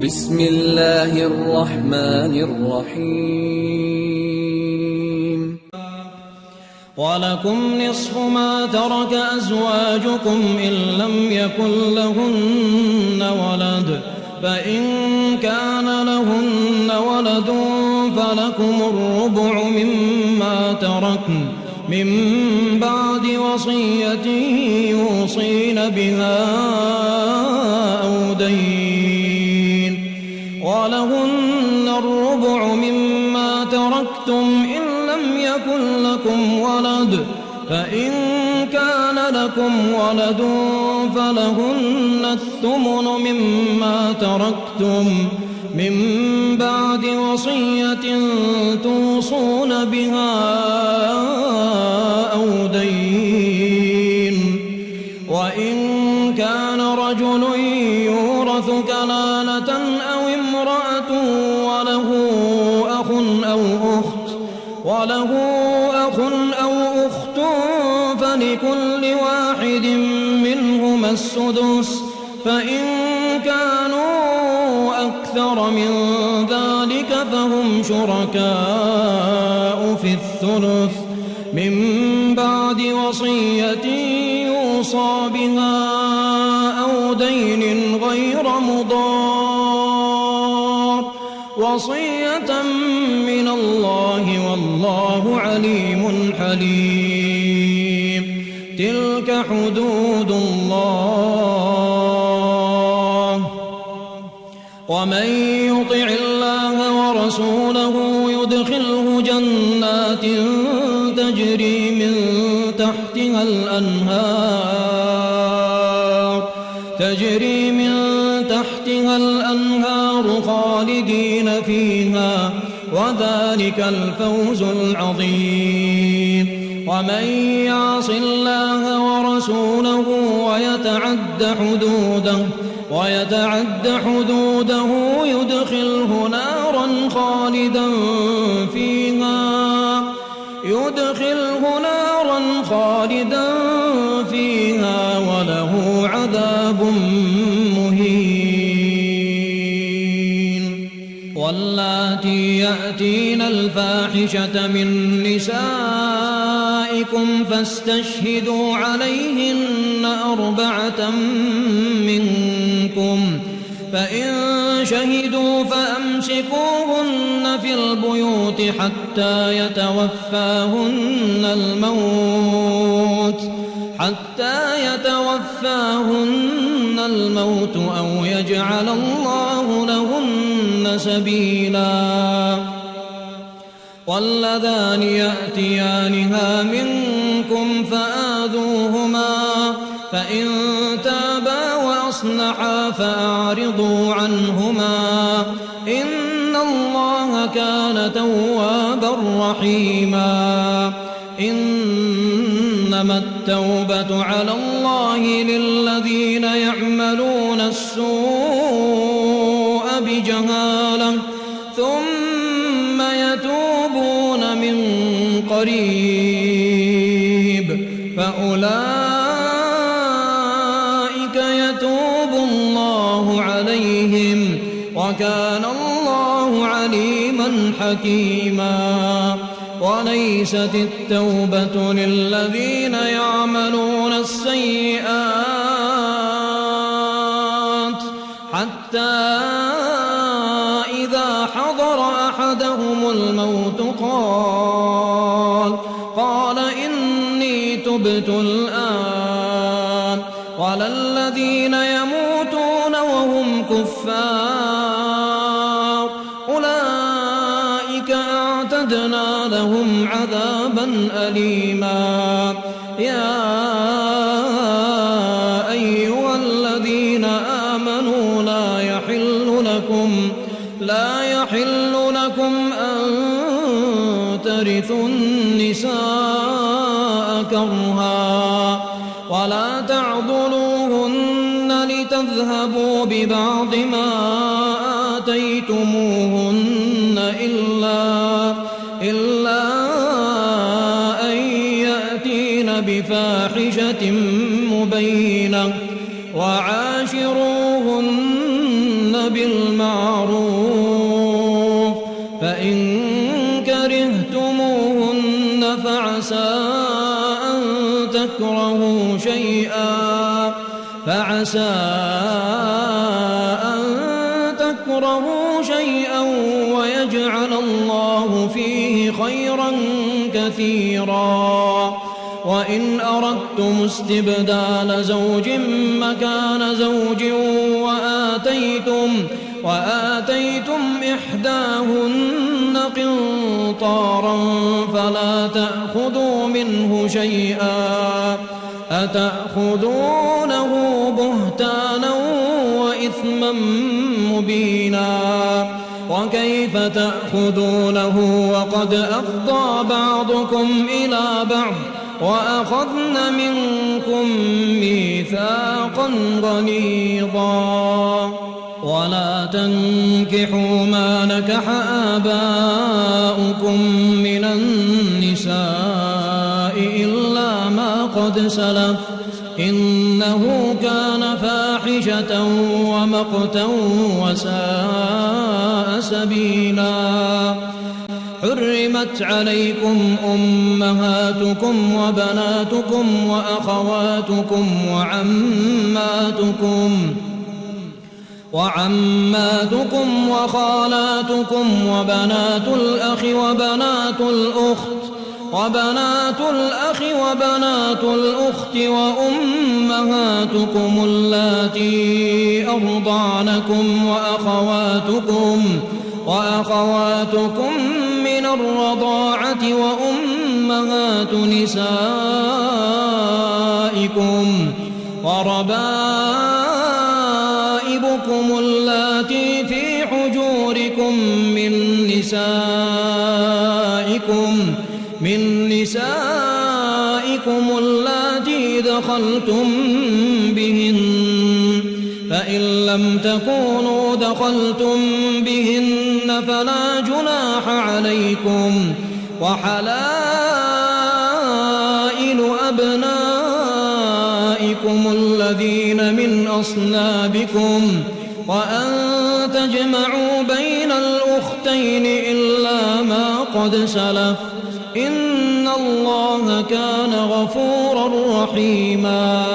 بسم الله الرحمن الرحيم. ولكم نصف ما ترك أزواجكم إن لم يكن لهن ولد، فإن كان لهن ولد فلكم الربع مما تركن من بعد وصية يوصين بها أو دين، ولهن الربع مما تركتم إن لم يكن لكم ولد، فإن كان لكم ولد فلهن الثمن مما تركتم من بعد وصية توصون بها أو دين. وإن كان رجل يورث كلالة أو امرأة وله أخ أو أخت فلكل واحد منهما السدس، فإن كانوا أكثر من ذلك فهم شركاء في الثلث من بعد وصية يوصى بها أو دين غير مضار، وصية من الله والله عليم حليم. تلك حدود الله، ومن يطع الله ورسوله يدخله جنات تجري من تحتها الأنهار خالدين فيها، وذلك الفوز العظيم. ومن يعص الله ورسوله ويتعد حدوده يدخله نارا خالدا فيها وله عذاب مهين. واللاتي يأتين الفاحشة من نسائكم فاستشهدوا عليهن 4 منكم، فإن شهدوا فأمسكوهن في البيوت حتى يتوفاهن الموت أو يجعل الله لهن سبيلا. واللذان يأتيانها منكم فآذوهما، فإن تابا وأصلحا فأعرضوا عنهما، إن الله كان توابا رحيما. إنما التوبة على الله للذين يعملون السوء بجهالة ثم يتوبون من قريب فأولئك يتوب الله عليهم، وكان الله عليما حكيما. وليست التوبة للذين يعملون السيئات حتى إذا حضر أحدهم الموت قال إني تبت الآن، ولا الذين يموتون وهم كفار أولئك أعتدنا لهم عذابا أليما. يا أيها الذين آمنوا لا يحل لكم أن ترثوا النساء كرها، ولا تعضلوهن لتذهبوا ببعض ما آتيتموهن إلا أن يأتين بفاحشة مبينة، وعاشروهن بالمعروف، فإن كرهتموهن فعسى أن تكرهوا شيئا ويجعل الله فيه خيرا كثيرا. وإن أردتم استبدال زوج مكان زوج وآتيتم إحداهن قنطارا فلا تأخذوا منه شيئا، أتأخذونه بهتانا وإثما مبينا. وكيف تأخذونه وقد أفضى بعضكم إلى بعض وأخذن منكم ميثاقا غليظا. ولا تنكحوا ما نكح آباؤكم من النساء إلا ما قد سلف، إنه كان فاحشة ومقتا وساء سبيلا. حرمت عليكم أمهاتكم وبناتكم وأخواتكم وعماتكم وخالاتكم وبنات الأخ وبنات الأخت وأمهاتكم اللاتي أرضعنكم وأخواتكم من الرضاعة وأمهات نسائكم وربائبكم اللاتي في حجوركم من نسائكم اللاتي دخلتم بهن، فإن لم تكونوا دخلتم بهن فلا جناح عليكم. وحلائل أبنائكم الذين من أصلابكم وأن تجمعوا بين الأختين إلا ما قد سلف، إن الله كان غفورا رحيما.